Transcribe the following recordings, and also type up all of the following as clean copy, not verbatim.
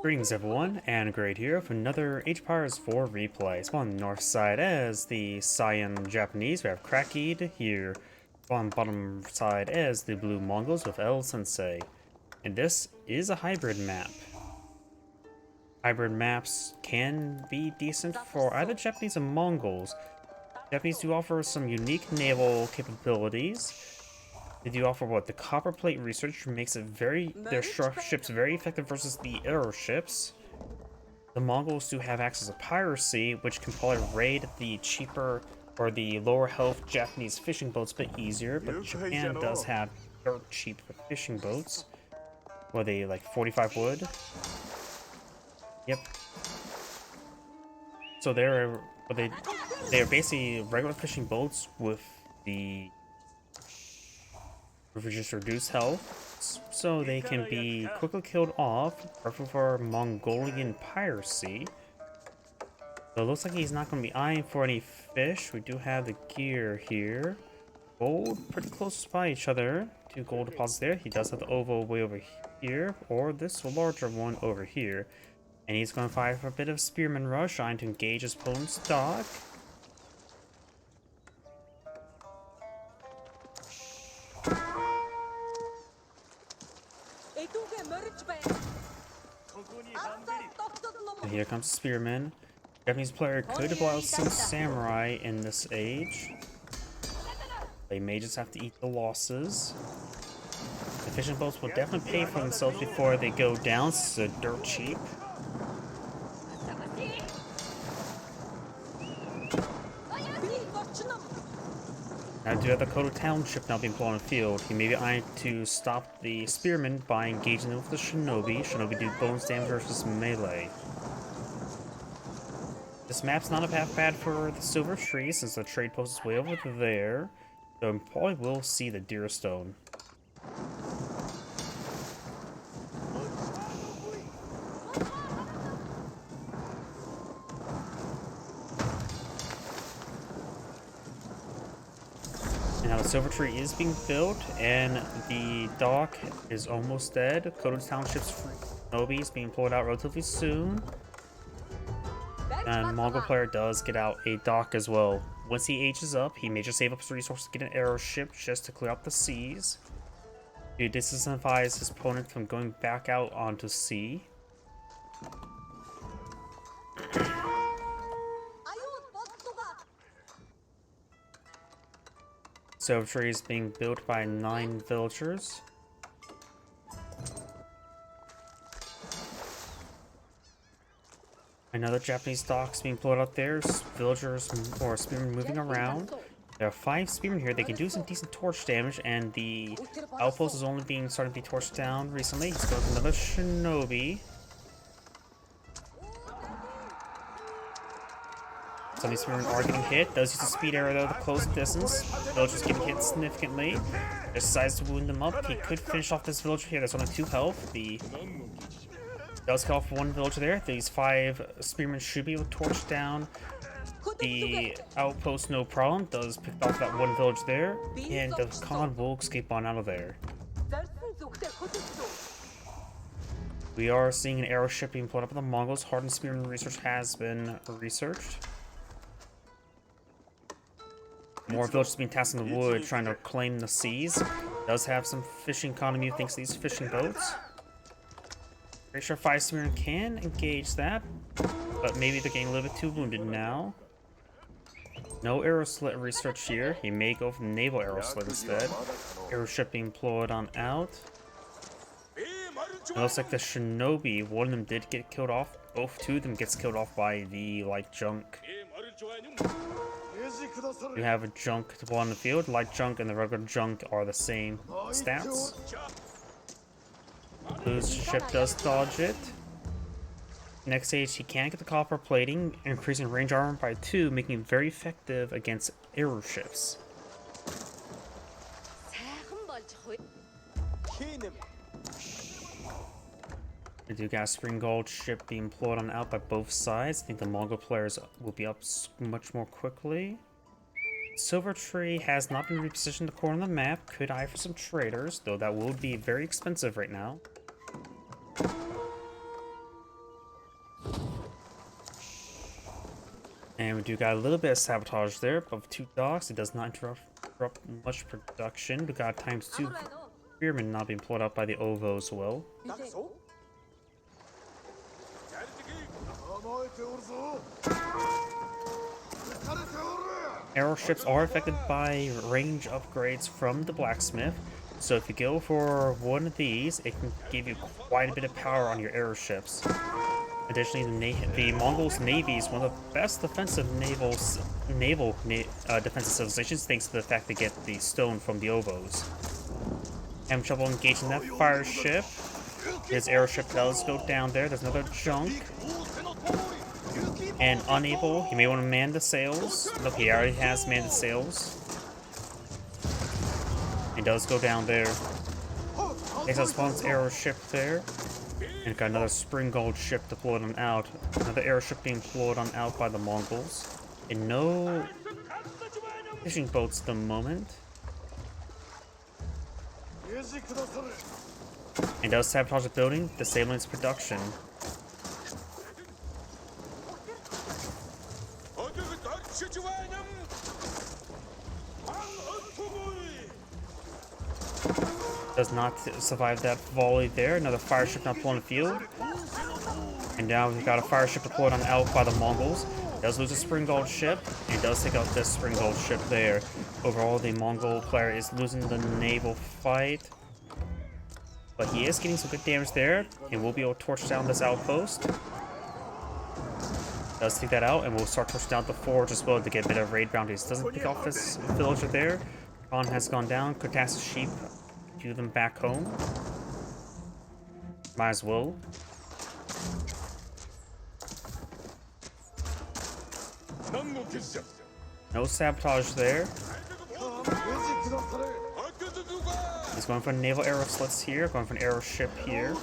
Greetings everyone, and Great here with another Age of Empires 4 replay. So on the north side as the cyan Japanese, we have CrackedyHere. On the bottom side as the blue Mongols with Sensei. And this is a hybrid map. Hybrid maps can be decent for either Japanese or Mongols. Japanese do offer some unique naval capabilities. They do offer what the copper plate research makes it their ships very effective versus the arrow ships. The Mongols do have access to piracy, which can probably raid the cheaper or the lower health Japanese fishing boats a bit easier, but Japan does have dirt cheap fishing boats. What are they, like 45 wood? Yep. So they're basically regular fishing boats with just reduced health, so they can be quickly killed off, perfect for Mongolian piracy. So it looks like he's not going to be eyeing for any fish. We do have the gear here. Gold pretty close by each other. Two gold deposits there. He does have the oval way over here, or this larger one over here. And he's going to fire for a bit of spearman rush, trying to engage his opponent's dock. And here comes Spearman. Japanese player could have allowed some samurai in this age. They may just have to eat the losses. The fishing boats will definitely pay for themselves before they go down, so dirt cheap. Now do have the Koto Township now being put on the field. He may be eyeing to stop the Spearman by engaging them with the Shinobi. Shinobi do bonus damage versus melee. This map's not half bad for the Silver Tree since the trade post is way over there. So we probably will see the Deer Stone. Now the Silver Tree is being built, and the dock is almost dead. Koto Township's Shinobi is being pulled out relatively soon. And Mongol player does get out a dock as well. Once he ages up, he may just save up his resources to get an arrow ship just to clear out the seas. To disincentivize his opponent from going back out onto sea. Silver Tree is being built by 9 villagers. Another Japanese dock's being pulled out there. Villagers or spearmen moving around. There are 5 spearmen here. They can do some decent torch damage, and the outpost is only starting to be torched down recently. He's going with another Shinobi. Some of these spearmen are getting hit. Does use a speed arrow though to close the distance. Villagers getting hit significantly. Just decides to wound them up. He could finish off this villager here. There's only 2 health. The does kill off 1 villager there. These 5 spearmen should be able to torch down the outpost, no problem. Does pick off that 1 village there, and the Khan will escape on out of there. We are seeing an arrow ship being pulled up in the Mongols. Hardened spearman research has been researched. More villages being tasked in the wood, trying to claim the seas. Does have some fishing economy thanks to these fishing boats. Pretty sure 5 spearmen can engage that, but maybe they're getting a little bit too wounded now. No arrow slit research here. He may go for naval arrow slit instead. Arrow ship being pulled on out. It looks like the Shinobi, one of them did get killed off. Both 2 of them gets killed off by the light junk. You have a junk to pull on the field. Light junk and the regular junk are the same stats. Blue's ship does dodge it. Next stage, he can get the copper plating, increasing range armor by 2, making it very effective against arrow ships. We do got a Spring Gold ship being pulled on out by both sides. I think the Mongol players will be up much more quickly. Silver Tree has not been repositioned in the corner of the map. Could eye for some traders, though that will be very expensive right now. And we do got a little bit of sabotage there of 2 docks. It does not interrupt much production. We got ×2 spearmen not being pulled out by the OVO as well. Airoships are affected by range upgrades from the blacksmith. So if you go for one of these, it can give you quite a bit of power on your airoships. Additionally, the Mongols' navy is one of the best defensive naval defensive civilizations, thanks to the fact they get the stone from the ovos. Having trouble engaging that fire ship. His airship does go down there. There's another junk. And unable, he may want to man the sails. Look, he already has manned the sails. It does go down there. Takes out Spawn's airship there. And got another spring gold ship deployed on out. Another airship being deployed on out by the Mongols. And no fishing boats at the moment. And does sabotage the building, disabling its production. Does not survive that volley there. Another fire ship not pulling the field. And now we've got a fire ship deployed on out by the Mongols. Does lose a spring gold ship, and does take out this spring gold ship there. Overall, the Mongol player is losing the naval fight. But he is getting some good damage there, and we'll be able to torch down this outpost. Does take that out, and we'll start torching down the forge as well to get a bit of raid bounties. Doesn't pick off this villager there. Khan has gone down. Kotas's sheep. Do them back home. Might as well. No sabotage there. He's going for a naval arrow slits here, going for an arrow ship here.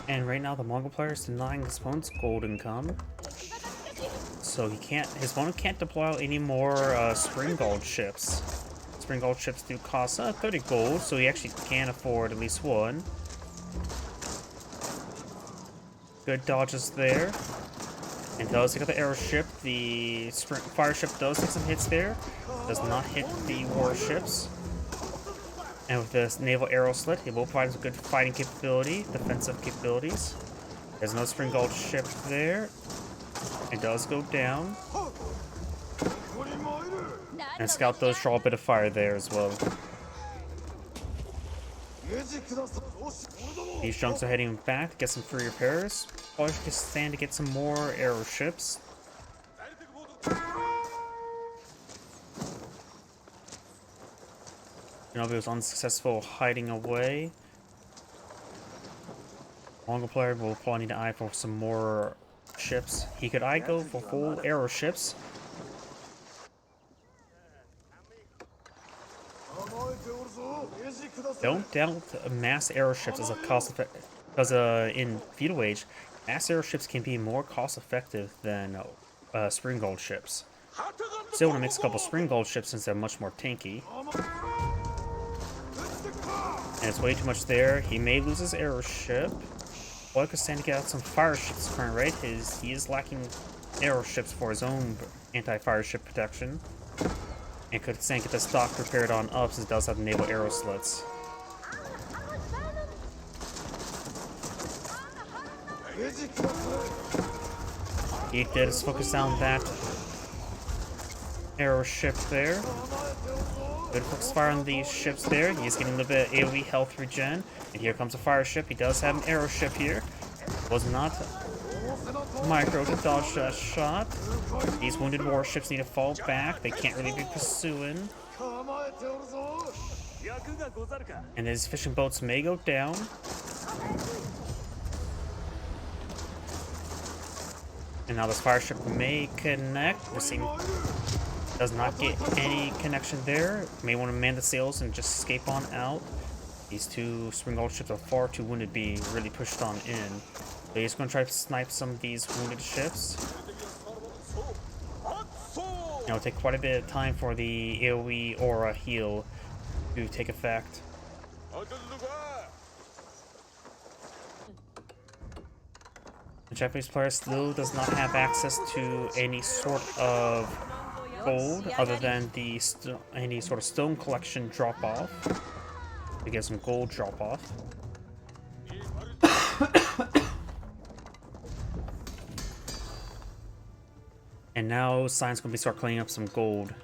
And right now the Mongol player is denying his opponent's gold income. So his opponent can't deploy out any more spring gold ships. Spring gold ships do cost 30 gold, so he actually can afford at least one. Good dodges there. And does take out the arrow ship. The fire ship does take some hits there. Does not hit the warships. And with this naval arrow slit, it will provide some good fighting capability, defensive capabilities. There's another spring gold ship there. It does go down. And Scout does draw a bit of fire there as well. These junks are heading back to get some free repairs. Probably should stand to get some more arrow ships. Shinobi was unsuccessful hiding away. Mongol player will probably need to eye for some more ships. He could go for full arrow ships. Don't doubt mass airoships as a cost effective, because in feudal age, mass airoships can be more cost effective than spring gold ships. Still want to mix a couple spring gold ships since they're much more tanky. And it's way too much there. He may lose his aeroship. Boy could stand to get out some fire ships current rate. He is lacking aeroships for his own anti-fire ship protection. And could stand to get the stock prepared on up since it does have naval arrow slits. He did focus down that arrow ship there. Good focus fire on these ships there. He's getting a little bit of AoE health regen. And here comes a fire ship. He does have an arrow ship here. Was not micro to dodge that shot. These wounded warships need to fall back. They can't really be pursuing. And his fishing boats may go down. And now this fire ship may connect. Does not get any connection there. May want to man the sails and just escape on out. These two spring gold ships are far too wounded to be really pushed on in. But he's going to try to snipe some of these wounded ships. And it'll take quite a bit of time for the AoE aura heal to take effect. The Japanese player still does not have access to any sort of gold other than the any sort of stone collection drop off to get some gold drop off. And now Science gonna start cleaning up some gold.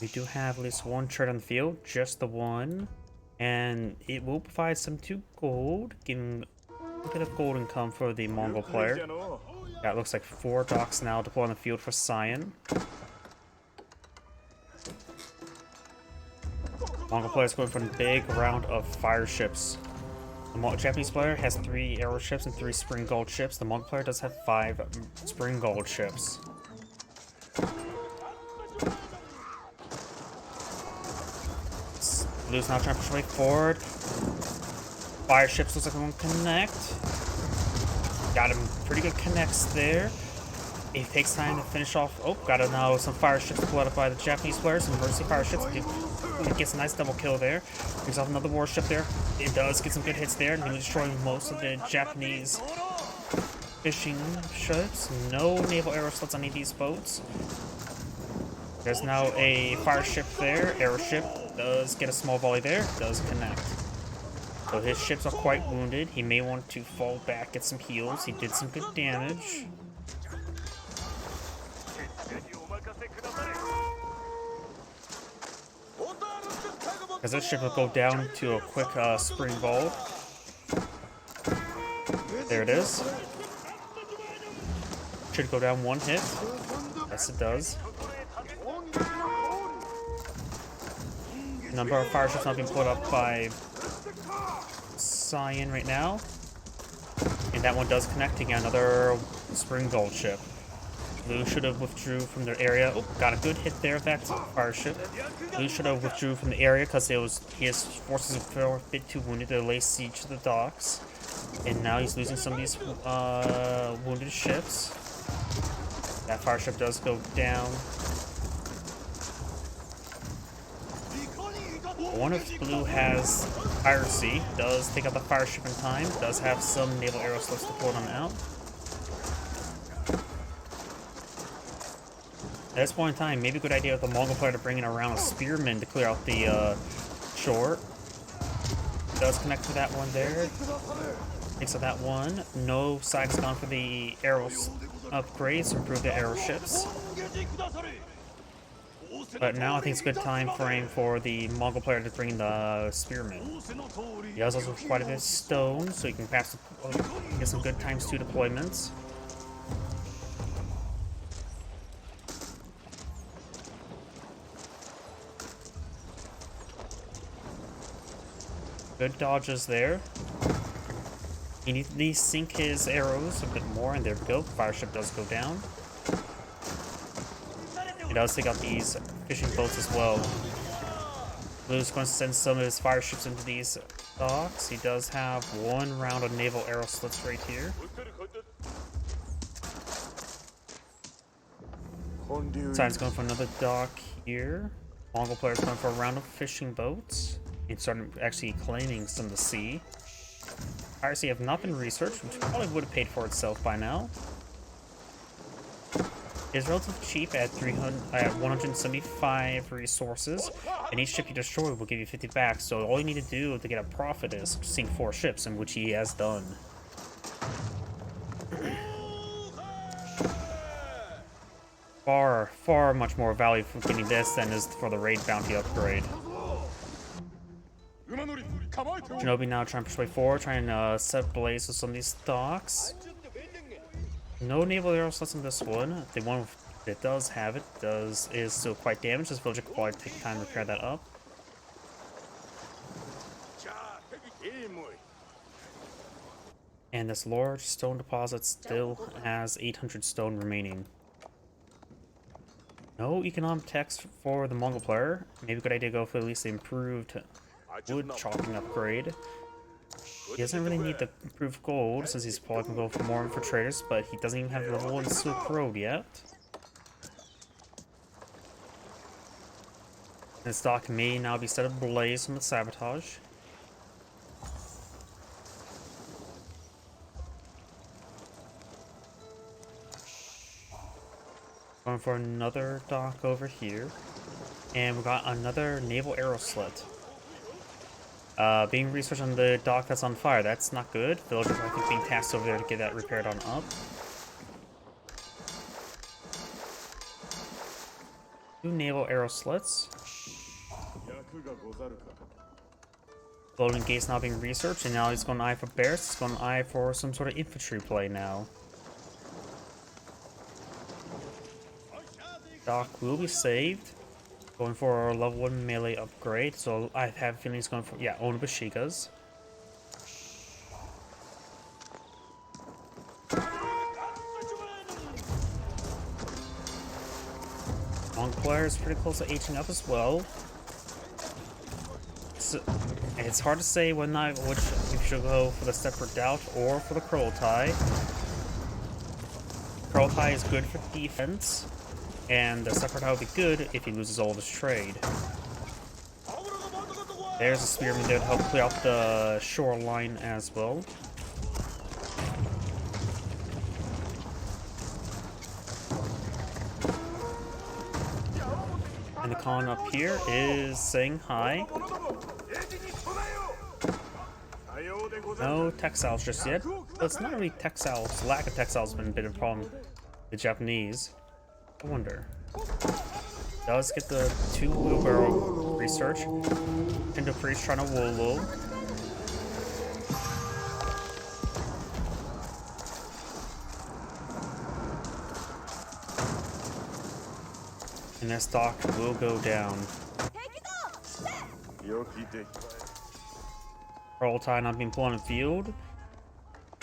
We do have at least one trade on the field, just the one, and it will provide some 2 gold, giving a bit of gold income for the Mongol player. Yeah, it looks like 4 docks now deployed on the field for Cyan. Mongol player is going for a big round of fire ships. The Japanese player has 3 arrow ships and 3 spring gold ships. The Mongol player does have 5 spring gold ships. Blue's now trying to push way forward. Fire ships looks like they won't connect. Got him pretty good connects there. It takes time to finish off. Oh, got it now. Some fire ships pulled up by the Japanese players. Some emergency fire ships. It gets a nice double kill there. Brings off another warship there. It does get some good hits there. Nearly destroying most of the Japanese fishing ships. No naval arrow slots on any of these boats. There's now a fire ship there. Arrow ship does get a small volley there. Does connect. So his ships are quite wounded. He may want to fall back, get some heals. He did some good damage. As this ship will go down to a quick spring bolt. There it is. Should go down 1 hit. Yes, it does. Number of fire ships not being put up by Cyan right now. And that one does connect to get another spring gold ship. Blue should have withdrew from their area. Oh, got a good hit there with that fire ship. Blue should have withdrew from the area because his forces were a bit too wounded to lay siege to the docks. And now he's losing some of these wounded ships. That fire ship does go down. One of Blue has piracy, does take out the fire ship in time, does have some naval arrow slots to pull them out. At this point in time, maybe a good idea with the Mongol player to bring in a round of spearmen to clear out the shore. Does connect to that one there. Takes out that one. No side has gone for the arrows upgrades to improve the arrow ships. But now I think it's a good time frame for the Mongol player to bring in the spearmen. He has also quite a bit of stone, so he can get some good ×2 deployments. Good dodges there. He needs to sink his arrows a bit more, and there we go. Fire ship does go down. He does take out these fishing boats as well. Blue's going to send some of his fire ships into these docks. He does have 1 round of naval arrow slits right here. Cyan's going for another dock here. Mongol player's going for a round of fishing boats. He's starting actually claiming some of the sea. Piracy have not been researched, which probably would have paid for itself by now. It's relatively cheap at 175 resources, and each ship you destroy will give you 50 back, so all you need to do to get a profit is sink 4 ships, in which he has done. Far much more value for getting this than is for the raid bounty upgrade. Shinobi now trying to push way forward, trying to set blaze with some of these docks. No naval arrow slots in this one. The one that does have it is still quite damaged. This villager could probably take time to repair that up. And this large stone deposit still has 800 stone remaining. No economic text for the Mongol player. Maybe a good idea to go for at least the improved wood chopping upgrade. He doesn't really need the improved gold, since he's probably going to go for more infiltrators, but he doesn't even have level 1 Silk Road yet. This dock may now be set ablaze from the sabotage. Going for another dock over here. And we got another naval arrow slit. Being researched on the dock that's on fire. That's not good. Villagers I think being tasked over there to get that repaired on up. 2 naval arrow slits. Loading gates now being researched, and now he's going to eye for bears. He's going to eye for some sort of infantry play now. Dock will be saved. Going for a level 1 melee upgrade, so I have a feeling he's going for, yeah, Onabashigas. Mongol player is pretty close to aging up as well. So, it's hard to say whether or not which you should go for the Separate Doubt or for the Kurultai. Kurultai is good for defense, and the Separate Doubt would be good if he loses all of his trade. There's a spearman there to help clear out the shoreline as well. And the Khan up here is saying hi. No textiles just yet. Well, it's not really textiles. Lack of textiles has been a bit of a problem with the Japanese. I wonder. Does get the 2 wheelbarrow research. Into priest trying to wolo. And that stock will go down. Kurultai not being put on the field.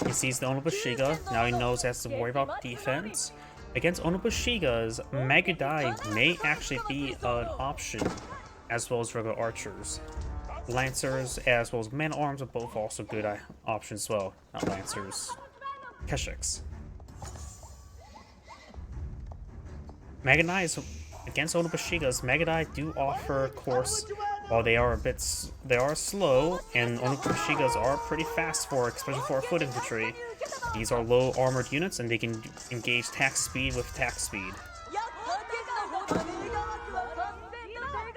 He sees the Onabashiga. Now he knows he has to worry about defense. Against Onabashigas, Magadai may actually be an option, as well as regular archers. Lancers, as well as men-at-arms, are both also good options as well. Not Lancers. Keshiks. Magadai is against Onabashigas. Magadai do offer, of course, while they are slow, and Onabashigas are pretty fast especially for foot infantry. These are low armored units, and they can engage attack speed with attack speed.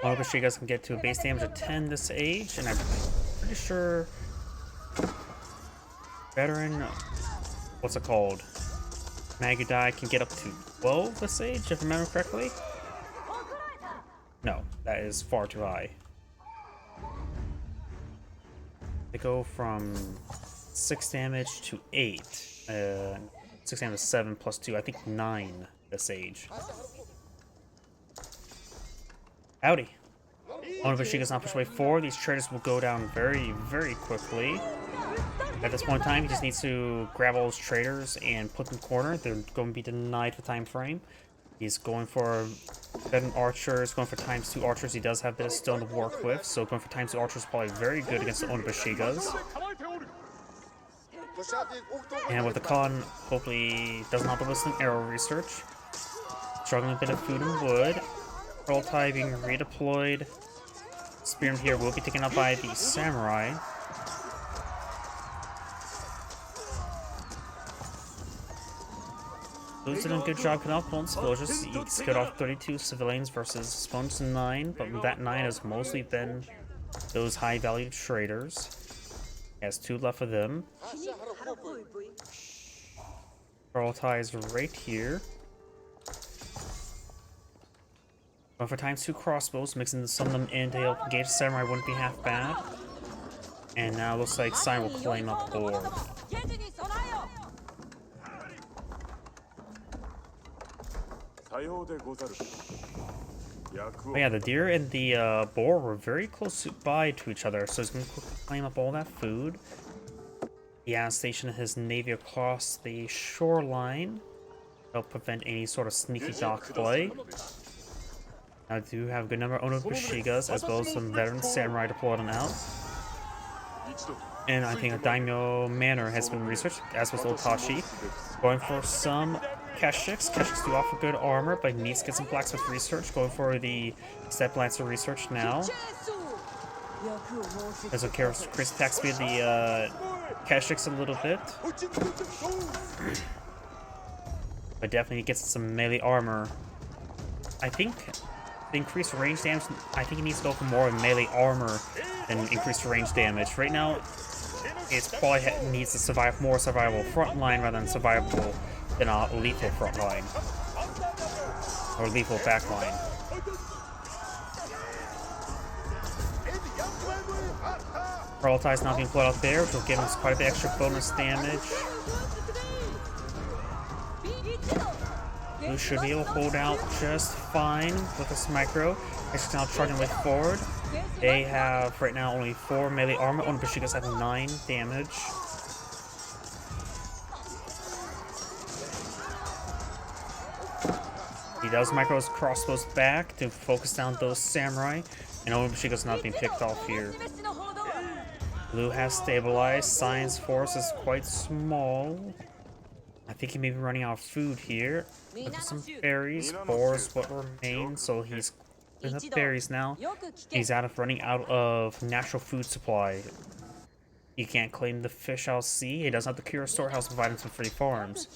Onabashigas can get to a base damage of 10 this age, and I'm pretty sure veteran, what's it called? Magadai can get up to 12 this age, if I remember correctly. No, that is far too high. They go from 6 damage to 8. 6 damage to 7 plus 2, I think 9 this age. Howdy. Onabashiga's not pushed away forward. These traders will go down very, very quickly. At this point in time, he just needs to grab all those traders and put them in the corner. They're going to be denied the time frame. He's going for veteran archers, going for ×2 archers. He does have a bit of stone to work with, so going for ×2 archers is probably very good against the Onabashigas. And with the Khan, hopefully doesn't have to listen to arrow research. Struggling a bit of food and wood. Kurultai being redeployed. Spearman here will be taken up by the samurai. Blue's did a good job cutting off Bones Explosions. He's cut off 32 civilians versus Bones 9, but that 9 has mostly been those high value traders. He has 2 left of them. Kurultai is right here. Going for ×2 crossbows, mixing some of them in to help engage the samurai wouldn't be half bad. And now looks like Sai will claim up board. Oh yeah, the deer and the boar were very close by to each other, so he's going to quickly claim up all that food. He has stationed his navy across the shoreline to help prevent any sort of sneaky dock play. I do have a good number of Onabashigas, as well as some veteran samurai deployed on out. And I think a daimyo manor has been researched, as was Otachi. Going for some Keshiks. Keshiks do offer good armor, but he needs to get some blacksmith research. Going for the Step Lancer research now. As a increase attack speed, the Keshiks a little bit. But definitely gets some melee armor I think the increased range damage, I think he needs to go for more melee armor than increased range damage. Right now, it's probably needs to survive more survivable frontline rather than survivable than a lethal frontline. Or lethal backline. Paralyze is not being put out there, which will give us quite a bit extra bonus damage. Blue should be able to hold out just fine with this micro. It's now charging way forward. They have right now only 4 melee armor. Onobushigas have 9 damage. He does micro his crossbows back to focus down those samurai, and Onobushiga's not being picked off here. Blue has stabilized. Science force is quite small. I think he may be running out of food here. Look at some berries. Boars what remains, so he's cleaning up berries now. He's running out of natural food supply. He can't claim the fish out of sea. He doesn't have the Cure storehouse providing some free farms.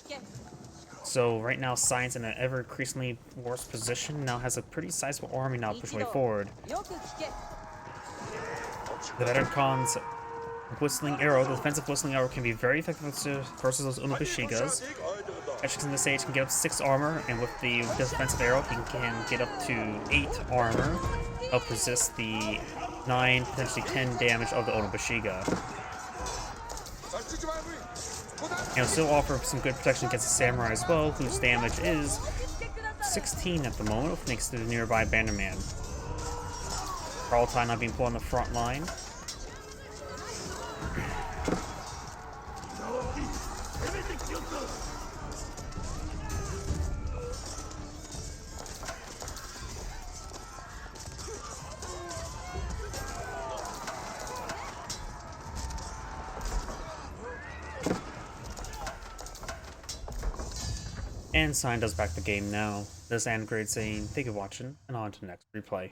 So right now, Science in an ever increasingly worse position. Now has a pretty sizable army now pushing way forward. The veteran Khan's Whistling Arrow, the defensive Whistling Arrow can be very effective versus those Onobushigas. Ashix in this age can get up to 6 armor, and with the defensive arrow, he can get up to 8 armor. Help resist the 9, potentially 10 damage of the Onobushiga. And it'll still offer some good protection against the Samurai as well, whose damage is 16 at the moment, thanks to the nearby Bannerman. Carlton not being pulled on the front line. And Sign does back the game now. This is Grade saying thank you for watching, and on to the next replay.